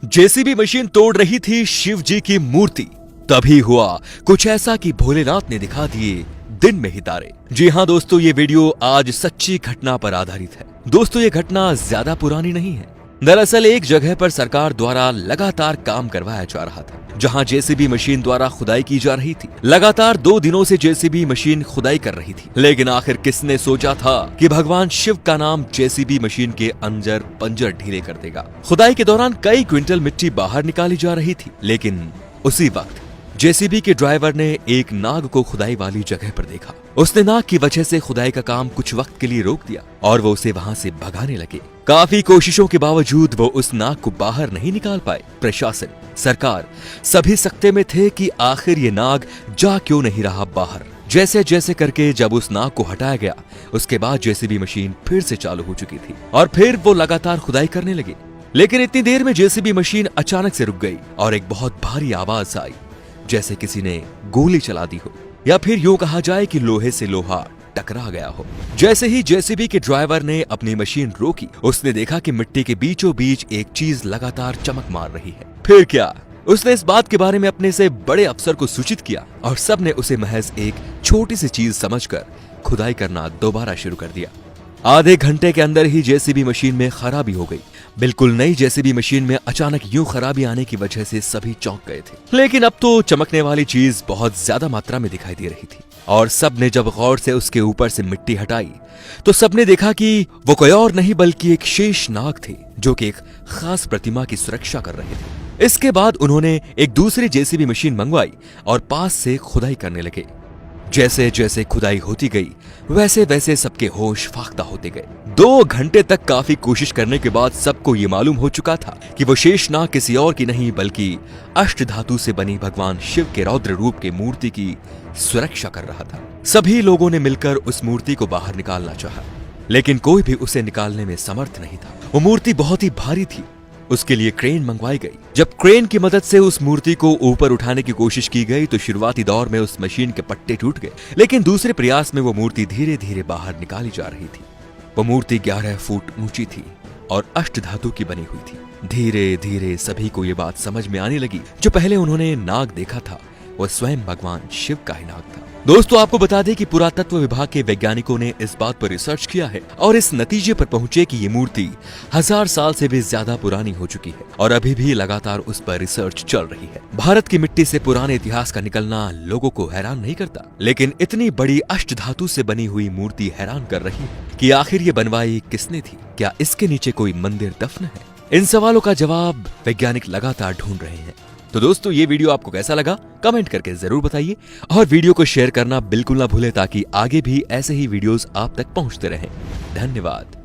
JCB machine तोड़ रही थी शिव जी की मूर्ति। तभी हुआ कुछ ऐसा कि भोलेनाथ ने दिखा दिए दिन में ही तारे। जी हां दोस्तों, ये वीडियो आज सच्ची घटना पर आधारित है। दोस्तों, ये घटना ज्यादा पुरानी नहीं है। दरअसल एक जगह पर सरकार द्वारा लगातार काम करवाया जा रहा था, जहां जेसीबी मशीन द्वारा खुदाई की जा रही थी। लगातार 2 दिनों से जेसीबी मशीन खुदाई कर रही थी, लेकिन आखिर किसने सोचा था कि भगवान शिव का नाम जेसीबी मशीन के अंदर पंजर ढीले कर देगा। खुदाई के दौरान कई क्विंटल मिट्टी बाहर निकाली जा रही थी, लेकिन उसी वक्त जेसीबी के ड्राइवर ने एक नाग को खुदाई वाली जगह पर देखा। उसने नाग की वजह से खुदाई का काम कुछ वक्त के लिए रोक दिया और वो उसे वहां से भगाने लगे। काफी कोशिशों के बावजूद वो उस नाग को बाहर नहीं निकाल पाए। प्रशासन, सरकार सभी सकते में थे कि आखिर ये नाग जा क्यों नहीं रहा बाहर। जैसे जैसे करके जब उस नाग को हटाया गया, उसके बाद जेसीबी मशीन फिर से चालू हो चुकी थी और फिर वो लगातार खुदाई करने लगे। लेकिन इतनी देर में जेसीबी मशीन अचानक से रुक गई और एक बहुत भारी आवाज आई, जैसे किसी ने गोली चला दी हो, या फिर यूं कहा जाए कि लोहे से लोहा टकरा गया हो। जैसे ही जेसीबी के ड्राइवर ने अपनी मशीन रोकी, उसने देखा कि मिट्टी के बीचों बीच एक चीज लगातार चमक मार रही है। फिर क्या, उसने इस बात के बारे में अपने से बड़े अफसर को सूचित किया और सबने उसे महज एक छोटी सी चीज समझकर खुदाई करना दोबारा शुरू कर दिया। आधे घंटे के अंदर ही जेसीबी मशीन में खराबी हो गई। बिल्कुल नई जेसीबी मशीन में अचानक यूं खराबी आने की वजह से सभी चौंक गए थे। लेकिन अब तो चमकने वाली चीज बहुत ज्यादा मात्रा में दिखाई दे रही थी और सबने जब गौर से उसके ऊपर से मिट्टी हटाई तो सबने देखा कि वो कोई और नहीं बल्कि एक शेष नाग थे, जो कि एक खास प्रतिमा की सुरक्षा कर रहे थे। इसके बाद उन्होंने एक दूसरी जेसीबी मशीन मंगवाई और पास से खुदाई करने लगे। जैसे जैसे खुदाई होती गई, वैसे वैसे सबके होश फाख्ता होते गए। 2 घंटे तक काफी कोशिश करने के बाद सबको ये मालूम हो चुका था कि वो शेषनाग किसी और की नहीं बल्कि अष्टधातु से बनी भगवान शिव के रौद्र रूप के मूर्ति की सुरक्षा कर रहा था। सभी लोगों ने मिलकर उस मूर्ति को बाहर निकालना चाहा, लेकिन कोई भी उसे निकालने में समर्थ नहीं था। वो मूर्ति बहुत ही भारी थी। उसके लिए क्रेन मंगवाई गई। जब क्रेन की मदद से उस मूर्ति को ऊपर उठाने की कोशिश की गई तो शुरुआती दौर में उस मशीन के पट्टे टूट गए, लेकिन दूसरे प्रयास में वो मूर्ति धीरे धीरे बाहर निकाली जा रही थी। वो मूर्ति 11 फुट ऊंची थी और अष्टधातु की बनी हुई थी। धीरे धीरे सभी को ये बात समझ में आने लगी, जो पहले उन्होंने नाग देखा था वो स्वयं भगवान शिव का ही नाग था। दोस्तों, आपको बता दें कि पुरातत्व विभाग के वैज्ञानिकों ने इस बात पर रिसर्च किया है और इस नतीजे पर पहुंचे कि ये मूर्ति 1000 साल से भी ज्यादा पुरानी हो चुकी है और अभी भी लगातार उस पर रिसर्च चल रही है। भारत की मिट्टी से पुराने इतिहास का निकलना लोगों को हैरान नहीं करता, लेकिन इतनी बड़ी अष्टधातु से बनी हुई मूर्ति हैरान कर रही है कि आखिर ये बनवाई किसने थी। क्या इसके नीचे कोई मंदिर दफन है? इन सवालों का जवाब वैज्ञानिक लगातार ढूंढ रहे हैं। तो दोस्तों, ये वीडियो आपको कैसा लगा कमेंट करके जरूर बताइए और वीडियो को शेयर करना बिल्कुल ना भूलें ताकि आगे भी ऐसे ही वीडियोस आप तक पहुंचते रहें। धन्यवाद।